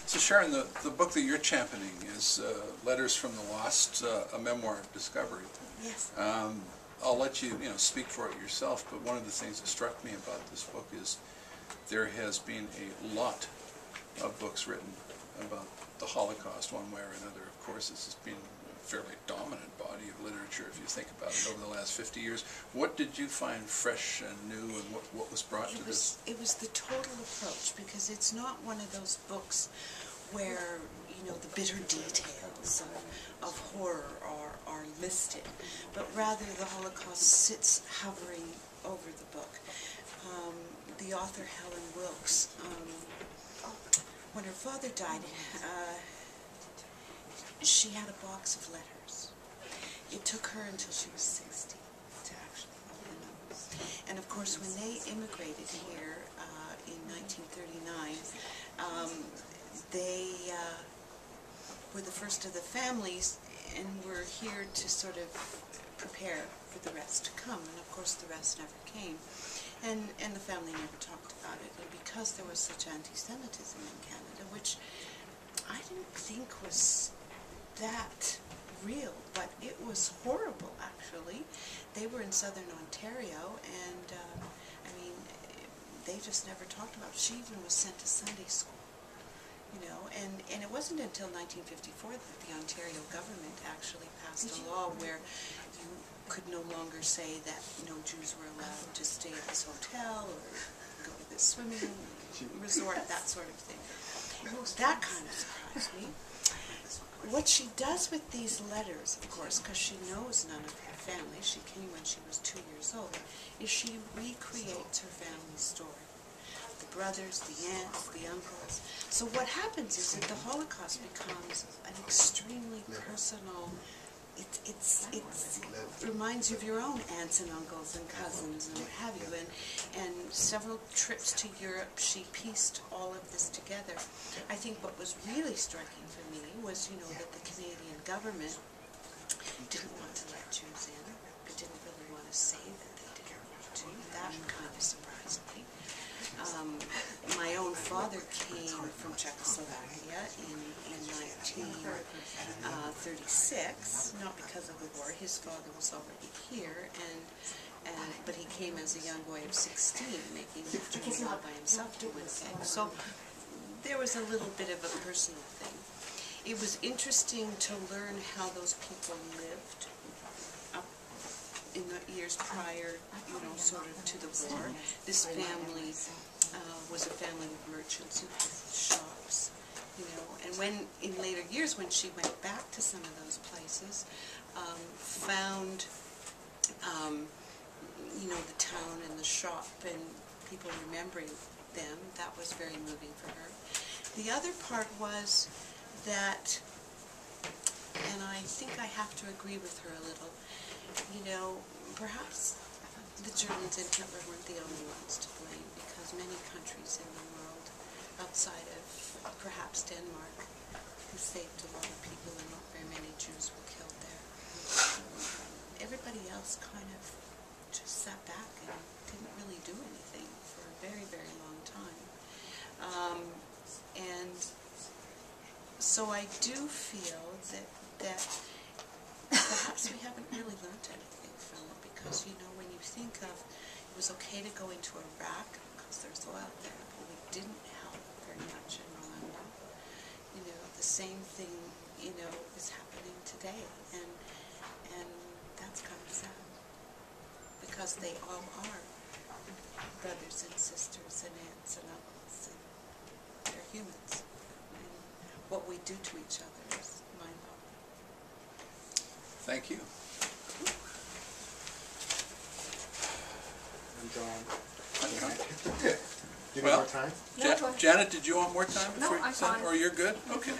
So Sharon, the book that you're championing is Letters from the Lost, a memoir of discovery. Yes. I'll let you, speak for it yourself, but one of the things that struck me about this book is there has been a lot of books written about the Holocaust one way or another. Of course, this has been a fairly dominant body of literature if you think about it over the last 50 years. What did you find fresh and new, and what was brought to this? It was the total approach, because it's not one of those books where, the bitter details of horror are listed, but rather the Holocaust sits hovering over the book. The author, Helen Wilkes, when her father died, she had a box of letters. It took her until she was 60 to actually open them. And of course, when they immigrated here in 1939, they were the first of the families, and were here to sort of prepare for the rest to come. And of course, the rest never came. And the family never talked about it. And because there was such anti-Semitism in Canada, which I didn't think was that real, but it was horrible, actually. They were in southern Ontario, and they just never talked about it. She even was sent to Sunday school. And it wasn't until 1954 that the Ontario government actually passed a law where you could no longer say that no Jews were allowed to stay at this hotel or go to this swimming resort, that sort of thing. That kind of surprised me. What she does with these letters, of course, because she knows none of her family, she came when she was 2 years old, is she recreates her family story. The brothers, the aunts, the uncles. So what happens is that the Holocaust becomes an extremely personal, it reminds you of your own aunts and uncles and cousins and what have you. And several trips to Europe, she pieced all of this together. I think what was really striking for me was, that the Canadian government didn't want to let Jews in. It didn't really want to say that they didn't want to. That kind of surprised me. My own father came from Czechoslovakia in 1936, not because of the war. His father was already here, but he came as a young boy of 16, making the journey all by himself to Winnipeg. So there was a little bit of a personal thing. It was interesting to learn how those people lived up in the years prior, sort of to the war. This family was a family of merchants who had shops, and in later years, when she went back to some of those places, found, the town and the shop and people remembering them, that was very moving for her. The other part was that, and I think I have to agree with her a little, perhaps the Germans and Hitler weren't the only ones to blame, because many countries in the world, outside of perhaps Denmark, who saved a lot of people and not very many Jews were killed there, everybody else kind of just sat back and didn't really do anything for a very, very long time. And so I do feel that perhaps we haven't really learned anything from it, because, when you think of, it was okay to go into Iraq because there's oil there, but we didn't help very much in Rwanda. The same thing, is happening today, and that's kind of sad, because they all are brothers and sisters and aunts and uncles, and they're humans. And what we do to each other is mind-boggling. Thank you. And John. Do you need more time? Janet, did you want more time? No, I'm fine. Or you're good? Okay.